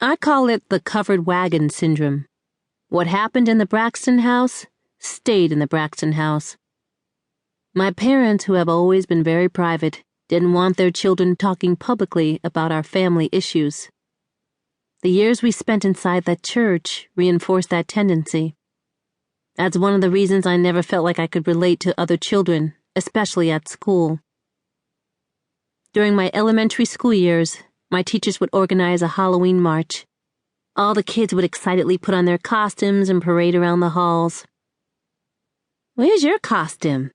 I call it the covered wagon syndrome. What happened in the Braxton house stayed in the Braxton house. My parents, who have always been very private, didn't want their children talking publicly about our family issues. The years we spent inside that church reinforced that tendency. That's one of the reasons I never felt like I could relate to other children, especially at school. During my elementary school years, my teachers would organize a Halloween march. All the kids would excitedly put on their costumes and parade around the halls. "Where's your costume?"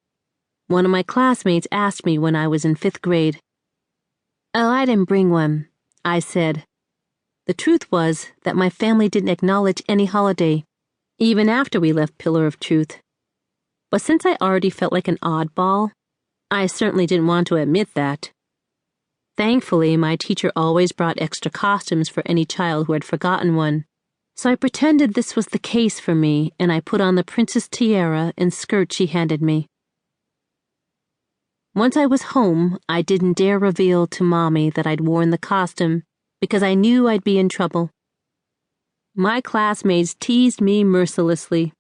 one of my classmates asked me when I was in 5th grade. "Oh, I didn't bring one," I said. The truth was that my family didn't acknowledge any holiday, even after we left Pillar of Truth. But since I already felt like an oddball, I certainly didn't want to admit that. Thankfully, my teacher always brought extra costumes for any child who had forgotten one, so I pretended this was the case for me, and I put on the princess tiara and skirt she handed me. Once I was home, I didn't dare reveal to Mommy that I'd worn the costume because I knew I'd be in trouble. My classmates teased me mercilessly.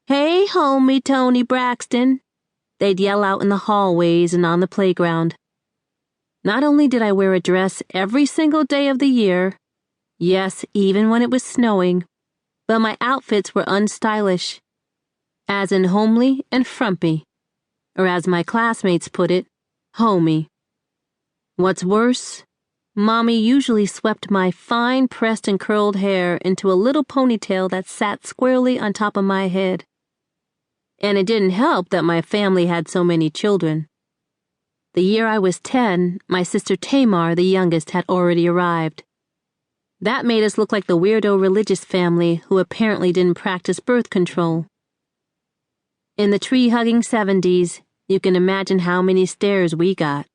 "Hey, homie, Toni Braxton," they'd yell out in the hallways and on the playground. Not only did I wear a dress every single day of the year, yes, even when it was snowing, but my outfits were unstylish, as in homely and frumpy, or as my classmates put it, homey. What's worse, Mommy usually swept my fine pressed and curled hair into a little ponytail that sat squarely on top of my head. And it didn't help that my family had so many children. The year I was 10, my sister Tamar, the youngest, had already arrived. That made us look like the weirdo religious family who apparently didn't practice birth control. In the tree-hugging 70s, you can imagine how many stares we got.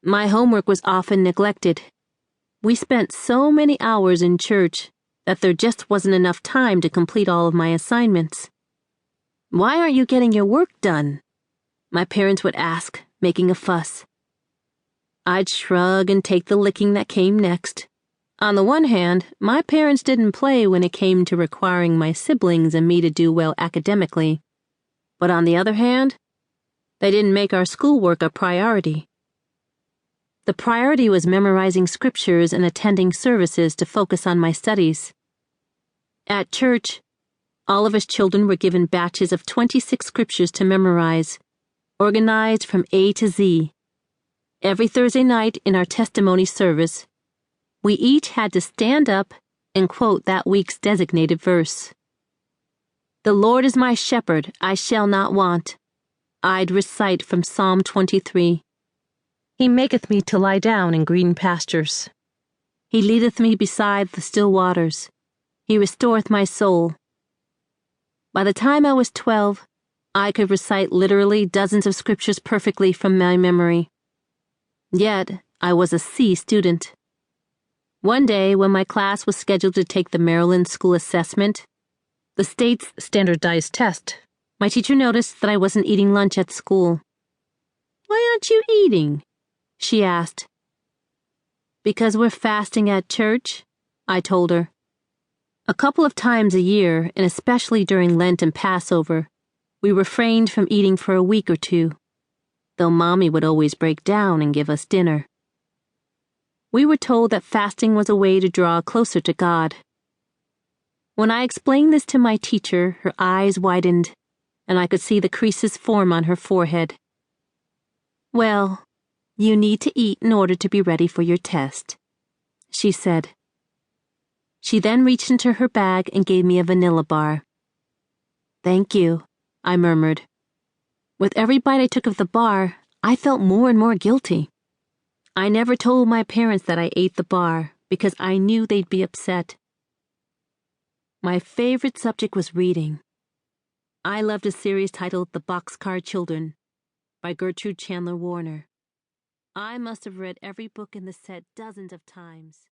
My homework was often neglected. We spent so many hours in church that there just wasn't enough time to complete all of my assignments. "Why aren't you getting your work done?" my parents would ask, making a fuss. I'd shrug and take the licking that came next. On the one hand, my parents didn't play when it came to requiring my siblings and me to do well academically. But on the other hand, they didn't make our schoolwork a priority. The priority was memorizing scriptures and attending services to focus on my studies. At church, all of us children were given batches of 26 scriptures to memorize, organized from A to Z. Every Thursday night in our testimony service, we each had to stand up and quote that week's designated verse. "The Lord is my shepherd, I shall not want," I'd recite from Psalm 23. "He maketh me to lie down in green pastures. He leadeth me beside the still waters. He restoreth my soul." By the time I was 12, I could recite literally dozens of scriptures perfectly from my memory. Yet, I was a C student. One day, when my class was scheduled to take the Maryland School Assessment, the state's standardized test, my teacher noticed that I wasn't eating lunch at school. "Why aren't you eating?" she asked. "Because we're fasting at church," I told her. A couple of times a year, and especially during Lent and Passover, we refrained from eating for a week or two, though Mommy would always break down and give us dinner. We were told that fasting was a way to draw closer to God. When I explained this to my teacher, her eyes widened, and I could see the creases form on her forehead. "Well, you need to eat in order to be ready for your test," she said. She then reached into her bag and gave me a vanilla bar. "Thank you," I murmured. With every bite I took of the bar, I felt more and more guilty. I never told my parents that I ate the bar because I knew they'd be upset. My favorite subject was reading. I loved a series titled The Boxcar Children by Gertrude Chandler Warner. I must have read every book in the set dozens of times.